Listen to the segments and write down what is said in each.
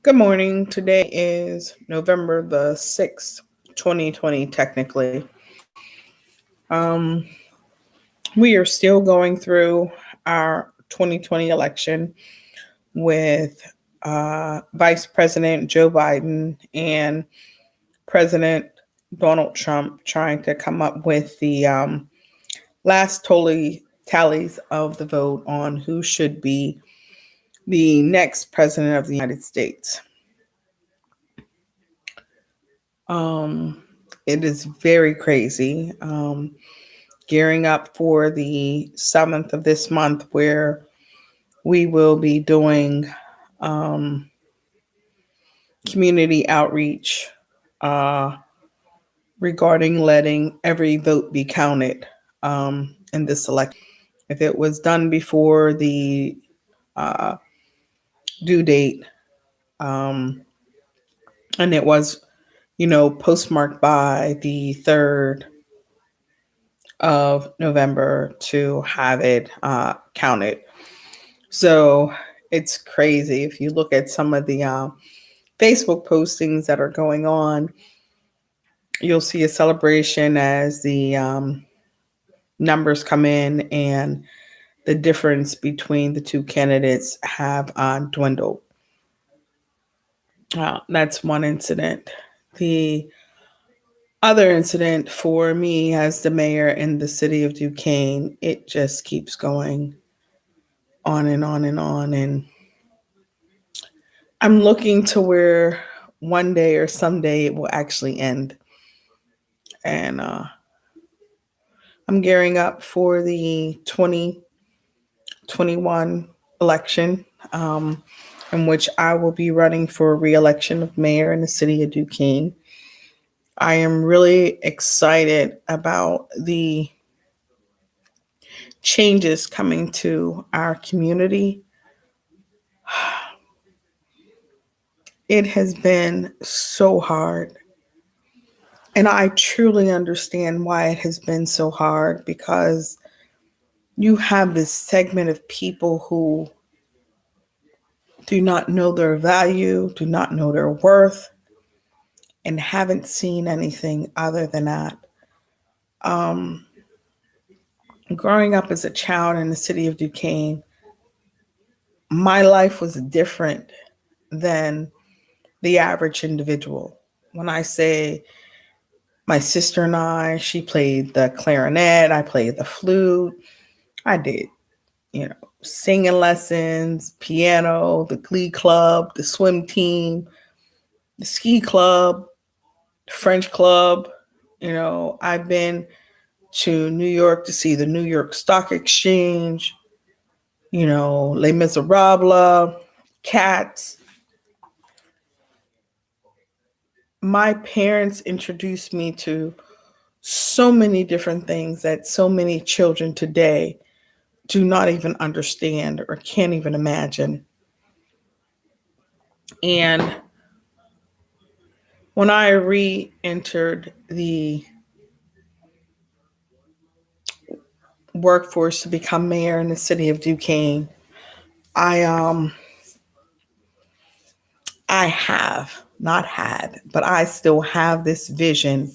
Good morning. Today is November the 6th, 2020, technically. Um, we are still going through our 2020 election with Vice President Joe Biden and President Donald Trump trying to come up with the last tallies of the vote on who should be the next president of the United States. Um, it is very crazy. Gearing up for the 7th of this month, where we will be doing um, community outreach uh, regarding letting every vote be counted in this election. If it was done before the uh, due date, um, and it was, postmarked by the 3rd of November to have it counted. So it's crazy. If you look at some of the Facebook postings that are going on, you'll see a celebration as the numbers come in and the difference between the two candidates have dwindled. That's one incident. The other incident for me as the mayor in the city of Duquesne, it just keeps going on and on and on. And I'm looking to where one day or someday it will actually end. And I'm gearing up for the 2021 election, in which I will be running for re-election of mayor in the city of Duquesne. I am really excited about the changes coming to our community. It has been so hard. And I truly understand why it has been so hard, because you have this segment of people who do not know their value, do not know their worth, and haven't seen anything other than that. Um, Growing up as a child in the city of Duquesne, my life was different than the average individual. When I say my sister and I, she played the clarinet, I played the flute, I did, singing lessons, piano, the glee club, the swim team, the ski club, French club. I've been to New York to see the New York Stock Exchange, Les Miserables, Cats. My parents introduced me to so many different things that so many children today do not even understand or can't even imagine. And when I re entered the workforce to become mayor in the city of Duquesne, I I have not had, but I still have this vision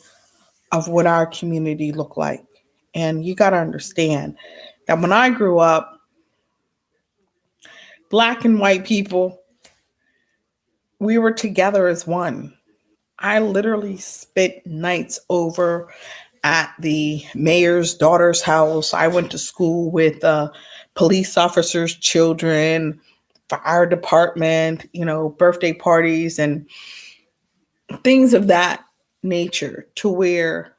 of what our community looked like. And you got to understand that when I grew up, black and white people, we were together as one. I literally spent nights over at the mayor's daughter's house. I went to school with police officers' children, fire department, birthday parties, and things of that nature, to where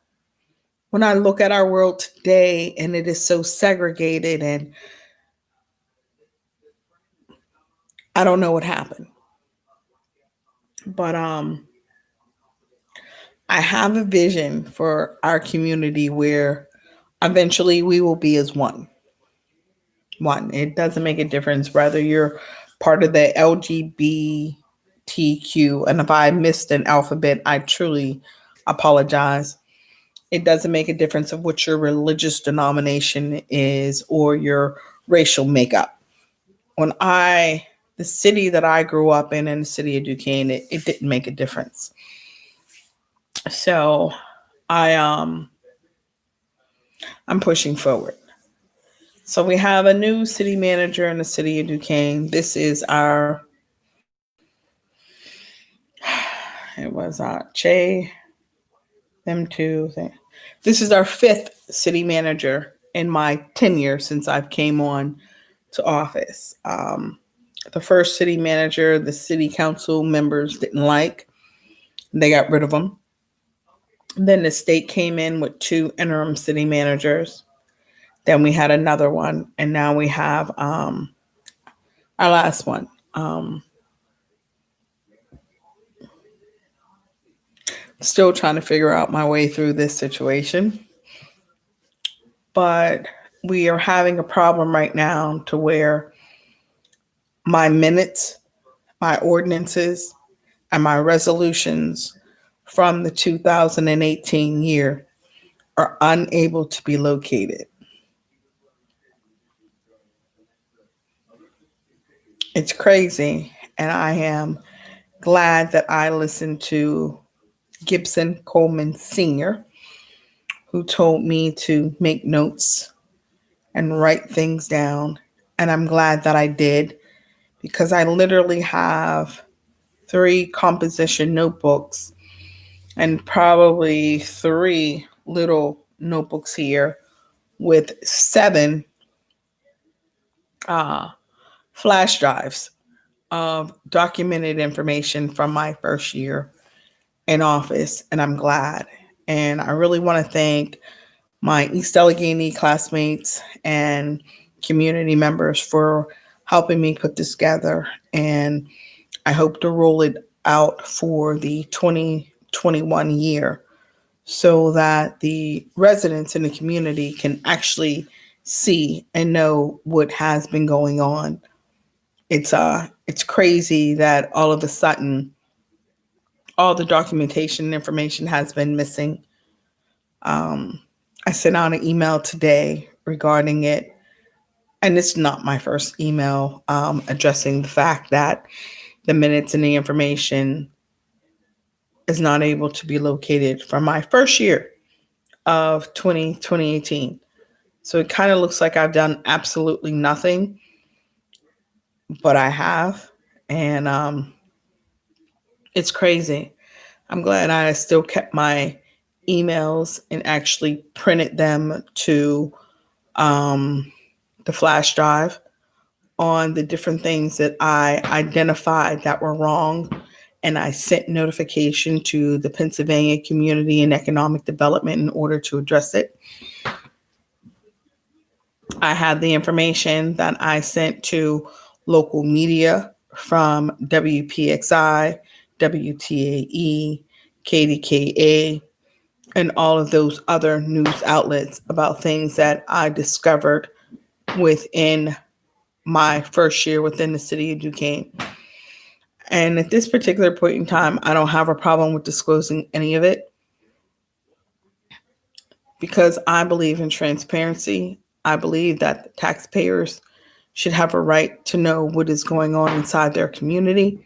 when I look at our world today and it is so segregated, and I don't know what happened. But I have a vision for our community where eventually we will be as one. One. It doesn't make a difference whether you're part of the LGBTQ. And if I missed an alphabet, I truly apologize. It doesn't make a difference of what your religious denomination is or your racial makeup. When I the city that I grew up in the city of Duquesne, it didn't make a difference. So I I'm pushing forward. So we have a new city manager in the city of Duquesne. This is our it was Che them two. This is our fifth city manager in my tenure since I've came on to office. The first city manager, the city council members didn't like. They got rid of them. Then the state came in with two interim city managers. Then we had another one, and now we have our last one. Still trying to figure out my way through this situation, but we are having a problem right now to where my minutes, my ordinances, and my resolutions from the 2018 year are unable to be located. It's crazy, and I am glad that I listened to Gibson Coleman Sr., who told me to make notes and write things down. And I'm glad that I did because I literally have 3 composition notebooks and probably 3 little notebooks here with 7 uh, flash drives of documented information from my first year in office, and I'm glad. And I really want to thank my East Allegheny classmates and community members for helping me put this together. And I hope to roll it out for the 2021 year so that the residents in the community can actually see and know what has been going on. It's crazy that all of a sudden all the documentation and information has been missing. Um, I sent out an email today regarding it, and it's not my first email addressing the fact that the minutes and the information is not able to be located from my first year of 2018. So it kind of looks like I've done absolutely nothing, but I have. And it's crazy. I'm glad I still kept my emails and actually printed them to the flash drive on the different things that I identified that were wrong. And I sent notification to the Pennsylvania Community and Economic Development in order to address it. I have the information that I sent to local media from WPXI, WTAE, KDKA, and all of those other news outlets about things that I discovered within my first year within the city of Duquesne. And at this particular point in time, I don't have a problem with disclosing any of it because I believe in transparency. I believe that the taxpayers should have a right to know what is going on inside their community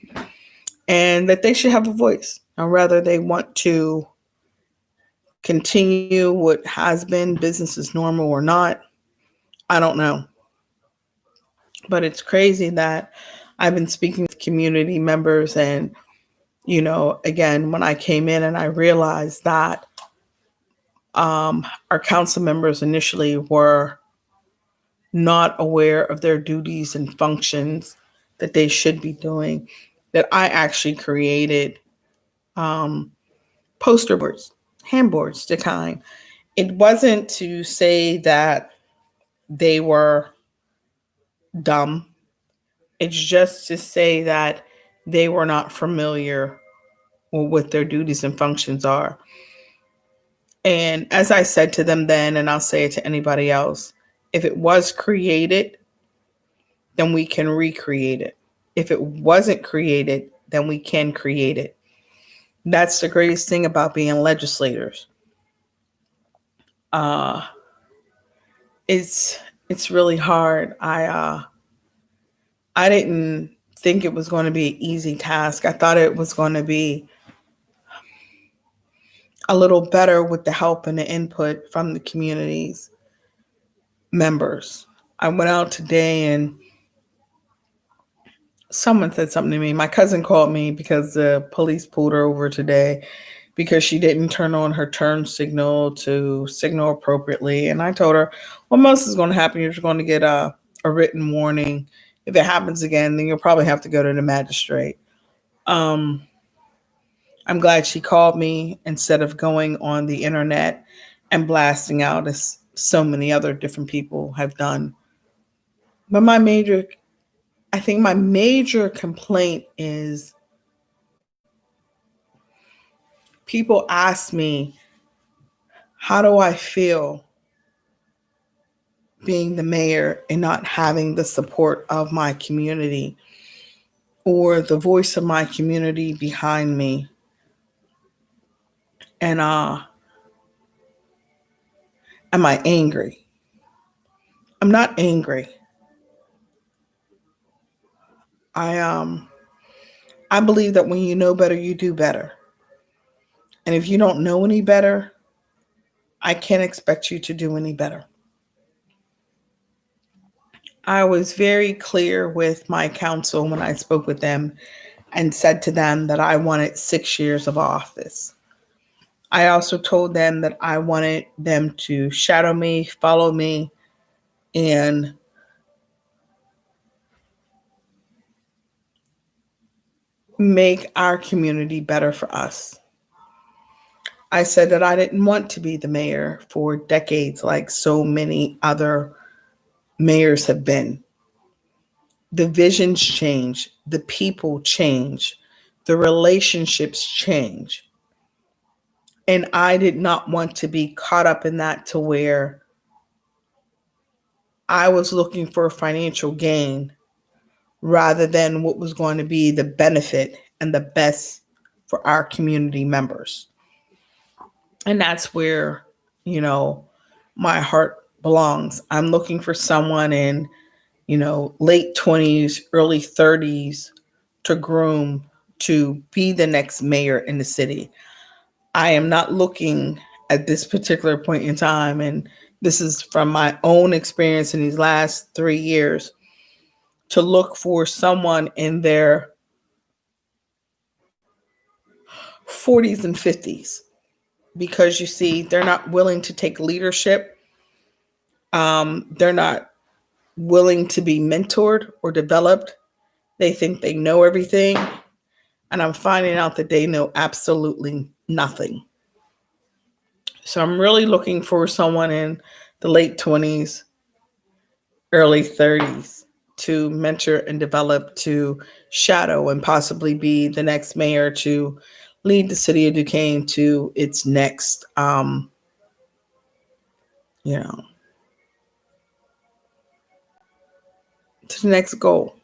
and that they should have a voice. Or whether they want to continue what has been business as normal or not, I don't know. But it's crazy that I've been speaking with community members and, again, when I came in and I realized that our council members initially were not aware of their duties and functions that they should be doing, that I actually created um, poster boards, handboards to kind. It wasn't to say that they were dumb. It's just to say that they were not familiar with what their duties and functions are. And as I said to them then, and I'll say it to anybody else, if it was created, then we can recreate it. If it wasn't created, then we can create it. That's the greatest thing about being legislators. Uh, it's it's really hard. I didn't think it was going to be an easy task. I thought it was going to be a little better with the help and the input from the community's members. I went out today and someone said something to me. My cousin called me because the police pulled her over today because she didn't turn on her turn signal to signal appropriately. And I told her, well, most is going to happen. You're just going to get a written warning. If it happens again, then you'll probably have to go to the magistrate. I'm glad she called me instead of going on the internet and blasting out as so many other different people have done. But I think my major complaint is people ask me, how do I feel being the mayor and not having the support of my community or the voice of my community behind me? And am I angry? I'm not angry. I believe that when you know better, you do better. And if you don't know any better, I can't expect you to do any better. I was very clear with my council when I spoke with them and said to them that I wanted 6 years of office. I also told them that I wanted them to shadow me, follow me, and make our community better for us. I said that I didn't want to be the mayor for decades like so many other mayors have been. The visions change, the people change, the relationships change. And I did not want to be caught up in that to where I was looking for financial gain rather than what was going to be the benefit and the best for our community members. And that's where, my heart belongs. I'm looking for someone in, late 20s, early 30s to groom to be the next mayor in the city. I am not looking at this particular point in time, and this is from my own experience in these last 3 years, to look for someone in their 40s and 50s, because you see, they're not willing to take leadership. They're not willing to be mentored or developed. They think they know everything. And I'm finding out that they know absolutely nothing. So I'm really looking for someone in the late 20s, early 30s to mentor and develop, to shadow and possibly be the next mayor, to lead the city of Duquesne to its next, to the next goal,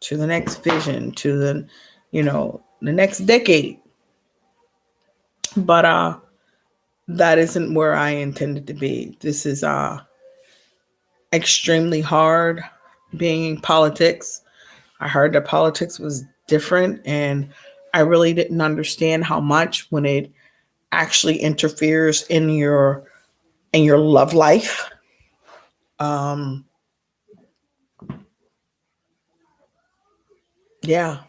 to the next vision, to the next decade. But that isn't where I intended to be. This is extremely hard being in politics. I heard that politics was different, and I really didn't understand how much when it actually interferes in your love life. Yeah,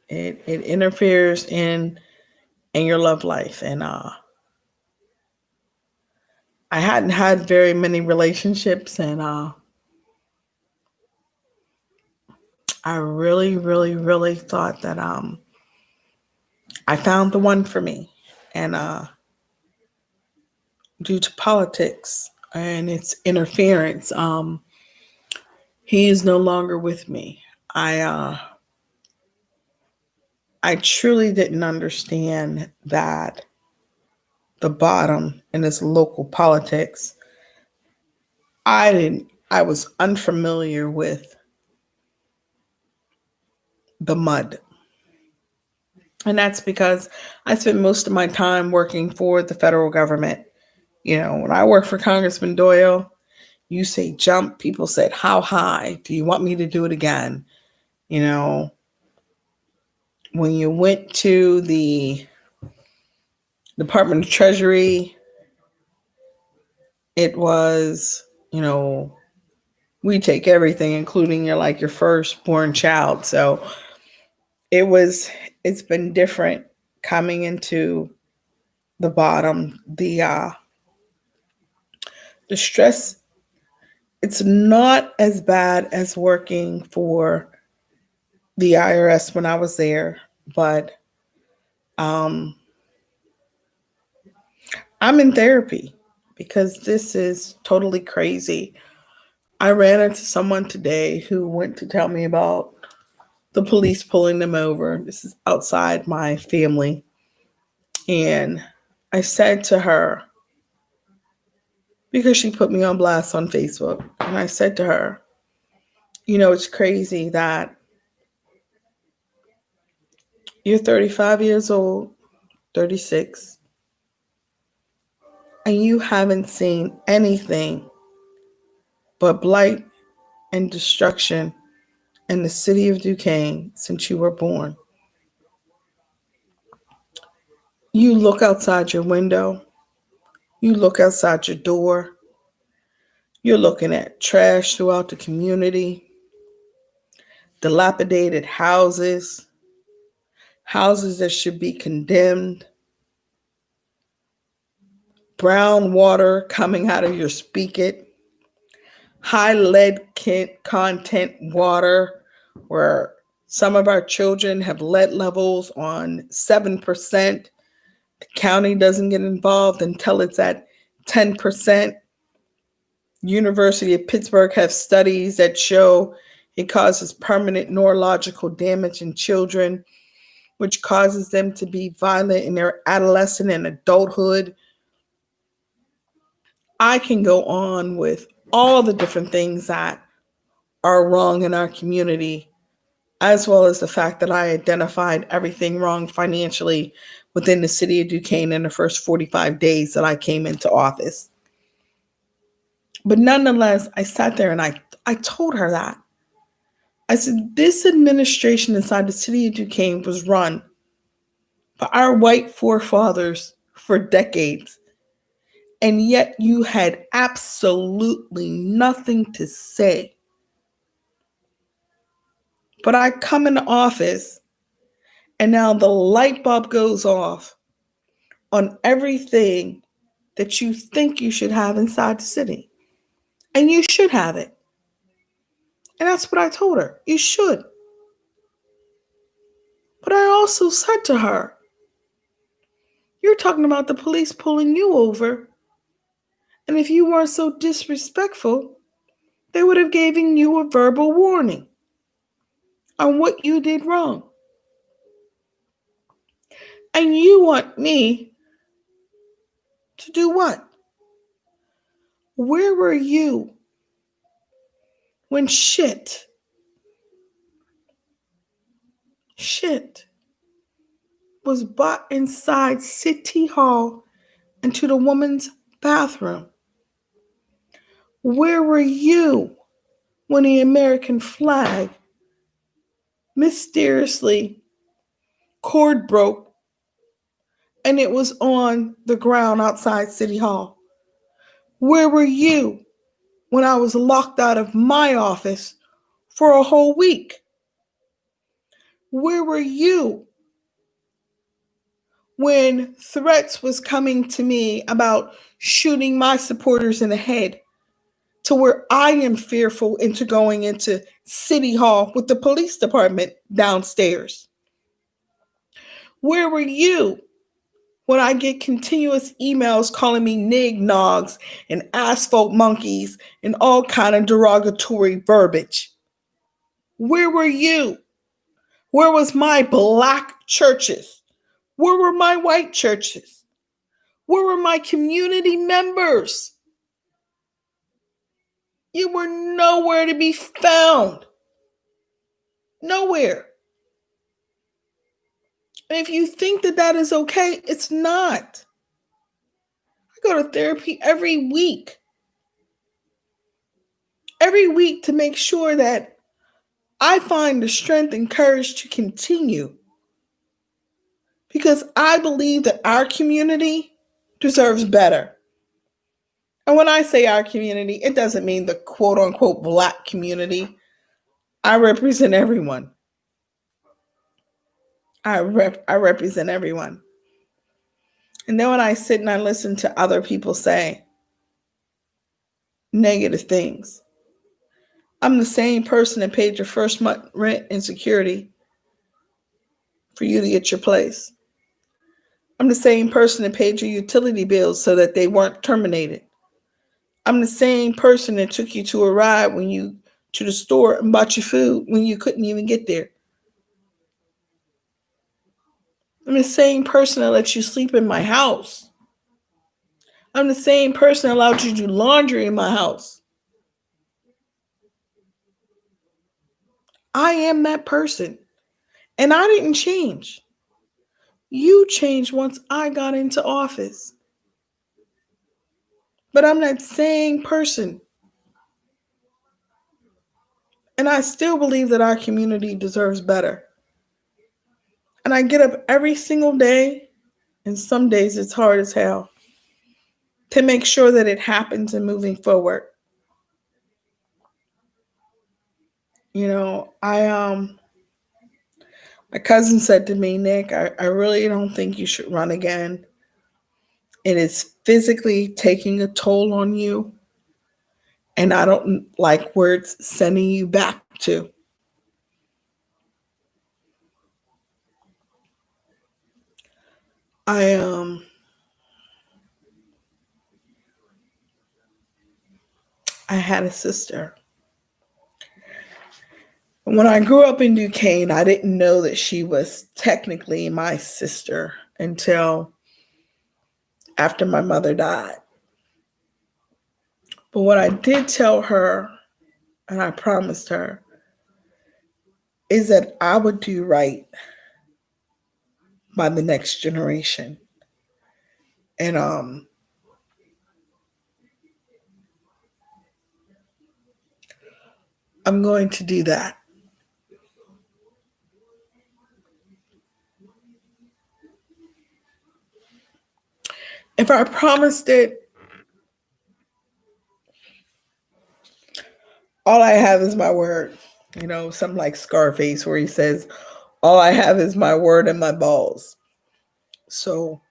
it interferes in your love life, and I hadn't had very many relationships, and I really, really, really thought that I found the one for me, and due to politics and its interference, he is no longer with me. I truly didn't understand that the bottom in this local politics. I was unfamiliar with the mud. And that's because I spent most of my time working for the federal government. When I worked for Congressman Doyle, you say jump, people said, how high? Do you want me to do it again? when you went to the Department of Treasury, it was, we take everything, including your firstborn child. So it was, it's been different coming into the bottom. The stress, it's not as bad as working for the IRS when I was there, but um, I'm in therapy because this is totally crazy. I ran into someone today who went to tell me about the police pulling them over. This is outside my family. And I said to her, because she put me on blast on Facebook, and I said to her, it's crazy that you're 35 years old, 36, and you haven't seen anything but blight and destruction in the city of Duquesne since you were born. You look outside your window, you look outside your door, you're looking at trash throughout the community, dilapidated houses, houses that should be condemned, brown water coming out of your spigot, high lead content water where some of our children have lead levels on 7%. The county doesn't get involved until it's at 10%. University of Pittsburgh have studies that show it causes permanent neurological damage in children, which causes them to be violent in their adolescent and adulthood. I can go on with all the different things that are wrong in our community, as well as the fact that I identified everything wrong financially within the city of Duquesne in the first 45 days that I came into office. But nonetheless, I sat there and I told her that. I said, this administration inside the city of Duquesne was run by our white forefathers for decades. And yet you had absolutely nothing to say. But I come into office and now the light bulb goes off on everything that you think you should have inside the city. And you should have it. And that's what I told her. You should. But I also said to her, you're talking about the police pulling you over. And if you weren't so disrespectful, they would have given you a verbal warning on what you did wrong. And you want me to do what? Where were you when shit was brought inside City Hall into the woman's bathroom? Where were you when the American flag mysteriously cord broke and it was on the ground outside City Hall? Where were you when I was locked out of my office for a whole week? Where were you when threats was coming to me about shooting my supporters in the head, to where I am fearful into going into City Hall with the police department downstairs? Where were you when I get continuous emails calling me nignogs and asphalt monkeys and all kind of derogatory verbiage? Where were you? Where was my black churches? Where were my white churches? Where were my community members? You were nowhere to be found. Nowhere. And if you think that that is okay, it's not. I go to therapy every week. Every week to make sure that I find the strength and courage to continue. because I believe that our community deserves better. And when I say our community, it doesn't mean the quote unquote Black community. I represent everyone. I represent everyone. And then when I sit and I listen to other people say negative things, I'm the same person that paid your first month rent and security for you to get your place. I'm the same person that paid your utility bills so that they weren't terminated. I'm the same person that took you to a ride when you to the store and bought your food when you couldn't even get there. I'm the same person that let you sleep in my house. I'm the same person that allowed you to do laundry in my house. I am that person. And I didn't change. You changed once I got into office. But I'm that same person. And I still believe that our community deserves better. And I get up every single day, and some days it's hard as hell, to make sure that it happens and moving forward. You know, my cousin said to me, Nick, I really don't think you should run again. It is physically taking a toll on you. And I don't like where it's sending you back to. I I had a sister. When I grew up in Duquesne, I didn't know that she was technically my sister until after my mother died. But what I did tell her, and I promised her, is that I would do right by the next generation. And I'm going to do that. If I promised it, all I have is my word. You know, something like Scarface, where he says, all I have is my word and my balls. So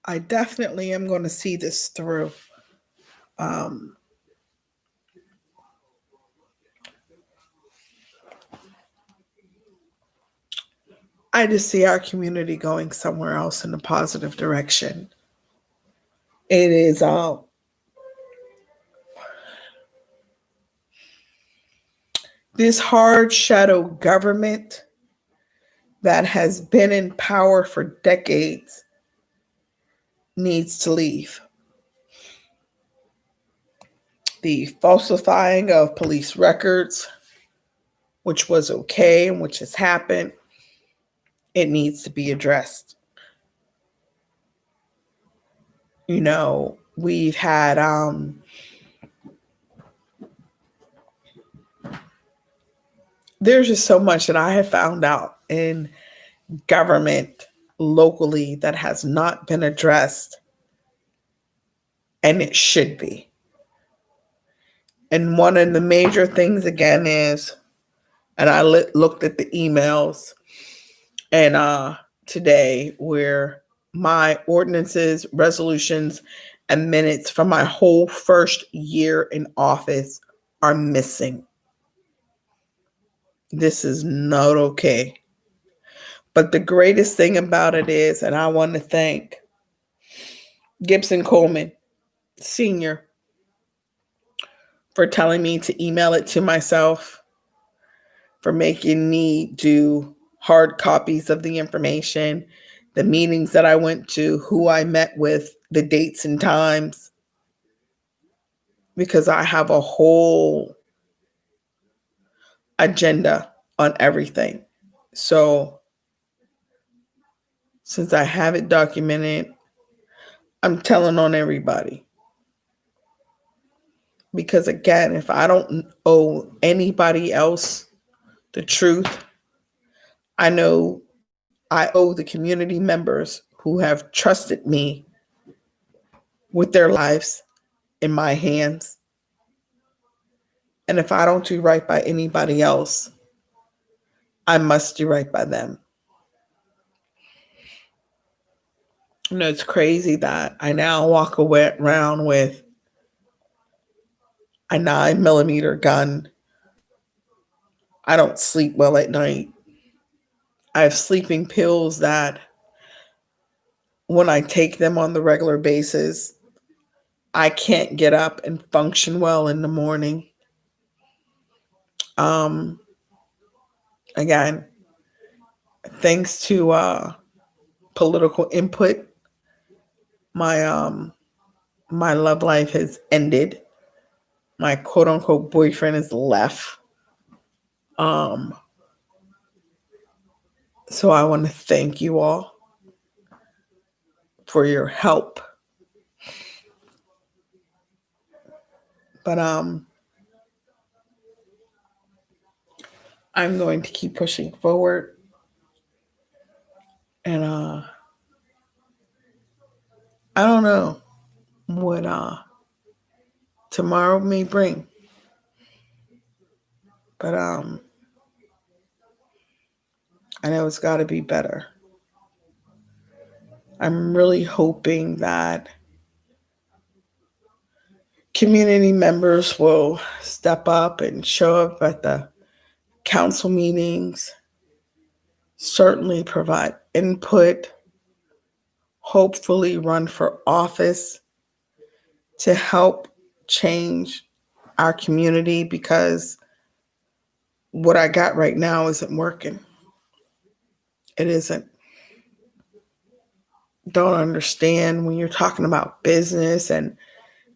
I definitely am going to see this through. Um, I just see our community going somewhere else in a positive direction. It is this hard shadow government that has been in power for decades needs to leave. The falsifying of police records, which was okay and which has happened, it needs to be addressed. You know, we've had there's just so much that I have found out in government locally that has not been addressed, and it should be. And one of the major things again is, and I looked at the emails and today where my ordinances, resolutions, and minutes from my whole first year in office are missing. This is not okay. But the greatest thing about it is, and I want to thank Gibson Coleman Sr. for telling me to email it to myself, for making me do hard copies of the information, the meetings that I went to, who I met with, the dates and times, because I have a whole agenda on everything. So, since I have it documented, I'm telling on everybody. Because again, if I don't owe anybody else the truth. I know I owe the community members who have trusted me with their lives in my hands. And if I don't do right by anybody else, I must do right by them. You know, it's crazy that I now walk around with a 9mm gun. I don't sleep well at night. I have sleeping pills that when I take them on the regular basis, I can't get up and function well in the morning. Um, Again, thanks to political input, my my love life has ended. My quote unquote boyfriend has left. Um, so I want to thank you all for your help. But I'm going to keep pushing forward, and I don't know what tomorrow may bring, but I know it's got to be better. I'm really hoping that community members will step up and show up at the council meetings, certainly provide input, hopefully run for office to help change our community, because what I got right now isn't working. It isn't. Don't understand when you're talking about business and $1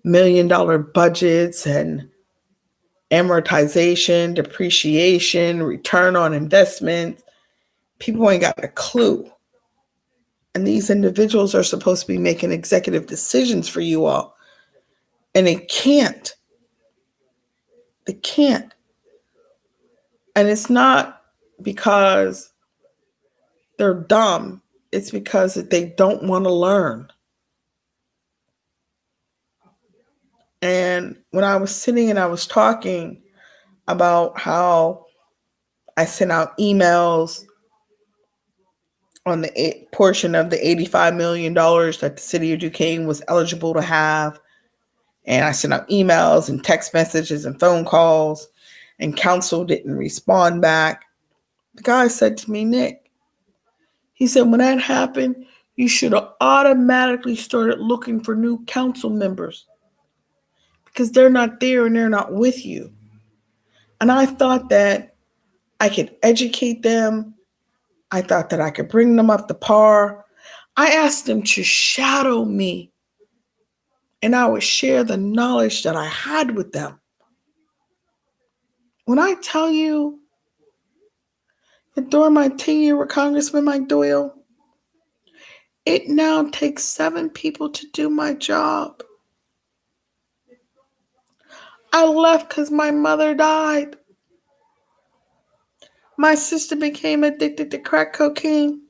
million budgets and amortization, depreciation, return on investment. People ain't got a clue. And these individuals are supposed to be making executive decisions for you all. And they can't. They can't. And it's not because they're dumb. It's because they don't want to learn. And when I was sitting and I was talking about how I sent out emails on the portion of the $85 million that the city of Duquesne was eligible to have, and I sent out emails and text messages and phone calls, and council didn't respond back. The guy said to me, Nick, he said, when that happened, you should have automatically started looking for new council members because they're not there and they're not with you. And I thought that I could educate them. I thought that I could bring them up to par. I asked them to shadow me, and I would share the knowledge that I had with them. When I tell you that during my tenure with Congressman Mike Doyle, it now takes 7 people to do my job. I left because my mother died. My sister became addicted to crack cocaine.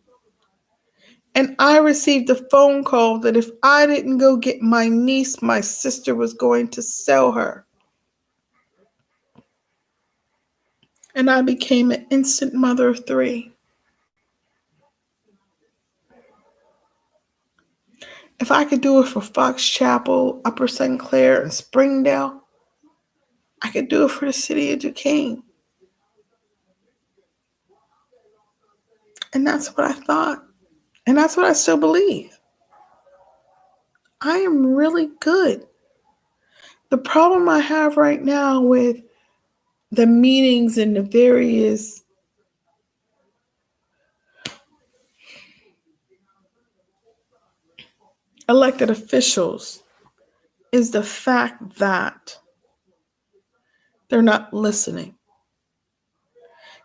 And I received a phone call that if I didn't go get my niece, my sister was going to sell her. And I became an instant mother of 3. If I could do it for Fox Chapel, Upper St. Clair, and Springdale, I could do it for the city of Duquesne. And that's what I thought. And that's what I still believe. I am really good. The problem I have right now with the meetings and the various elected officials is the fact that they're not listening.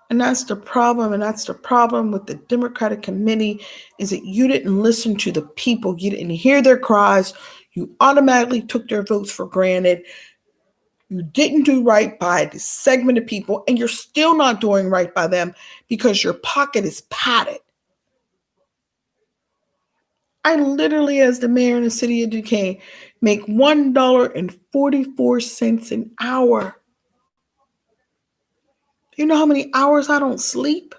And that's the problem. And that's the problem with the Democratic Committee, is that you didn't listen to the people. You didn't hear their cries. You automatically took their votes for granted. You didn't do right by this segment of people, and you're still not doing right by them because your pocket is padded. I literally, as the mayor in the city of Duquesne, make $1.44 an hour. You know how many hours I don't sleep?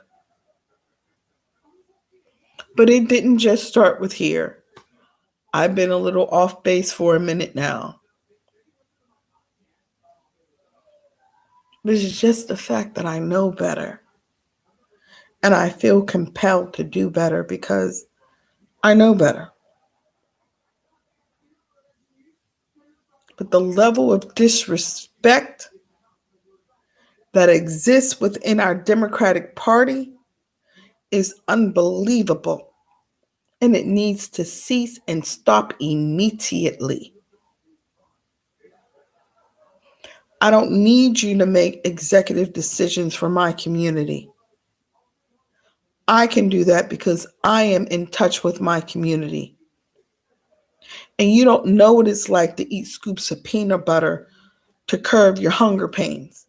But it didn't just start with here. I've been a little off base for a minute now. But it's just the fact that I know better. And I feel compelled to do better because I know better. But the level of disrespect that exists within our Democratic Party is unbelievable. And it needs to cease and stop immediately. I don't need you to make executive decisions for my community. I can do that because I am in touch with my community. And you don't know what it's like to eat scoops of peanut butter to curb your hunger pains.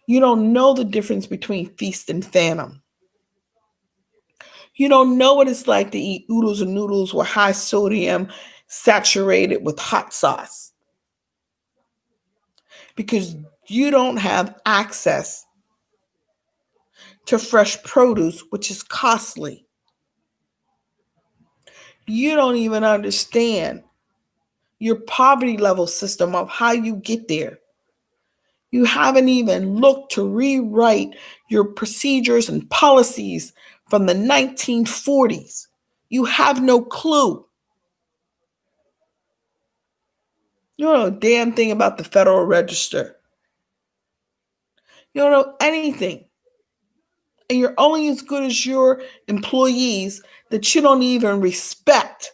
You don't know the difference between feast and famine. You don't know what it's like to eat oodles and noodles with high sodium saturated with hot sauce because you don't have access to fresh produce, which is costly. You don't even understand your poverty level system of how you get there. You haven't even looked to rewrite your procedures and policies from the 1940s. You have no clue. You don't know a damn thing about the Federal Register. You don't know anything. And you're only as good as your employees that you don't even respect.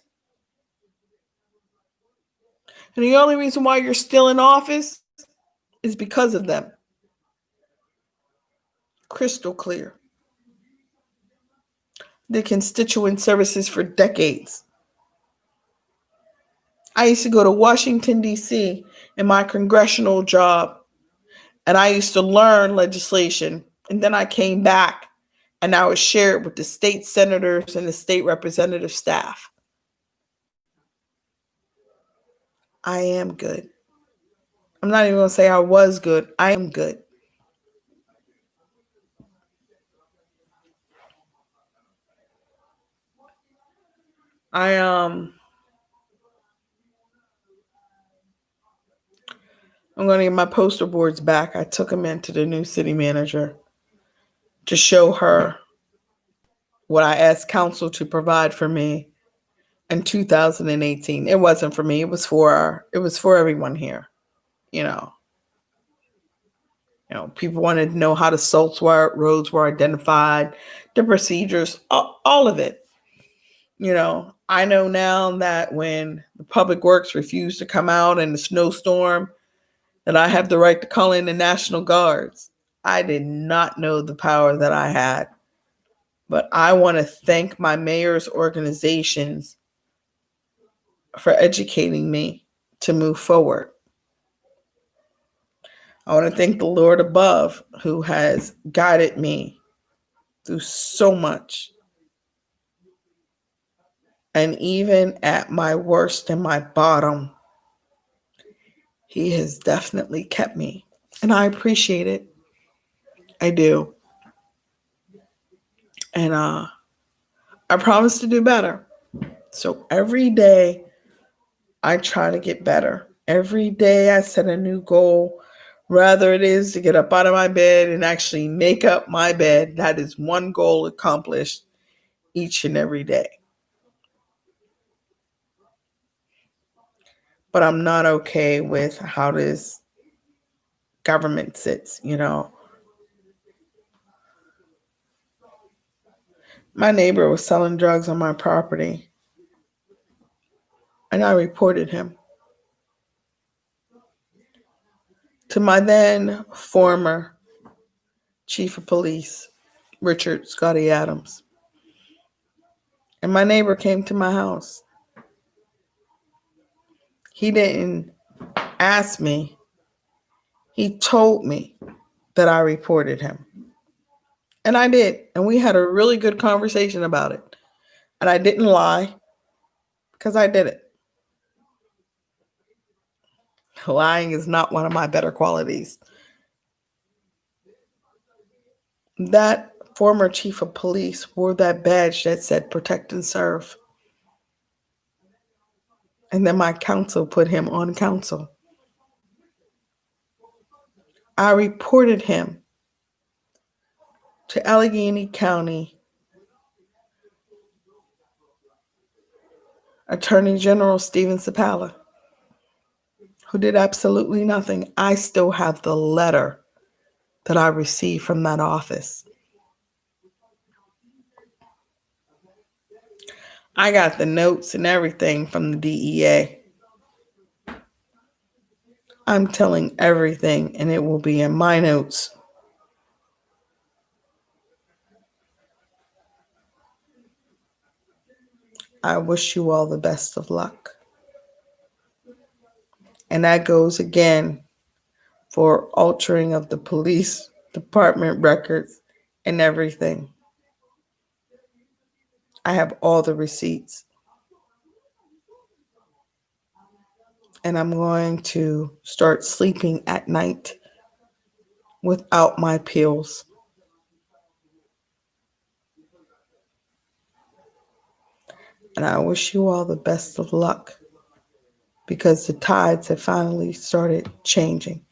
And the only reason why you're still in office is because of them. Crystal clear. The constituent services for decades. I used to go to Washington, D.C. in my congressional job, and I used to learn legislation. And then I came back, and I was shared with the state senators and the state representative staff. I am good. I'm not even going to say I was good. I am good. I'm going to get my poster boards back. I took them into the new city manager to show her what I asked council to provide for me in 2018. It wasn't for me. It was for everyone here. You know, people wanted to know how the roads were identified, the procedures, all of it. I know now that when the public works refused to come out in the snowstorm, that I have the right to call in the National Guards. I did not know the power that I had. But I want to thank my mayor's organizations for educating me to move forward. I want to thank the Lord above who has guided me through so much. And even at my worst and my bottom, he has definitely kept me. And I appreciate it. I do. And I promise to do better. So every day I try to get better. Every day I set a new goal. Rather it is to get up out of my bed and actually make up my bed. That is one goal accomplished each and every day. But I'm not okay with how this government sits, My neighbor was selling drugs on my property, and I reported him to my then former chief of police, Richard Scotty Adams. And my neighbor came to my house. He didn't asked me, he told me that I reported him. And I did. And we had a really good conversation about it. And I didn't lie because I did it. Lying is not one of my better qualities. That former chief of police wore that badge that said protect and serve. And then my counsel put him on counsel. I reported him to Allegheny County Attorney General Steven Sapala, who did absolutely nothing. I still have the letter that I received from that office. I got the notes and everything from the DEA. I'm telling everything, and it will be in my notes. I wish you all the best of luck. And that goes again for altering of the police department records and everything. I have all the receipts. And I'm going to start sleeping at night without my pills. And I wish you all the best of luck because the tides have finally started changing.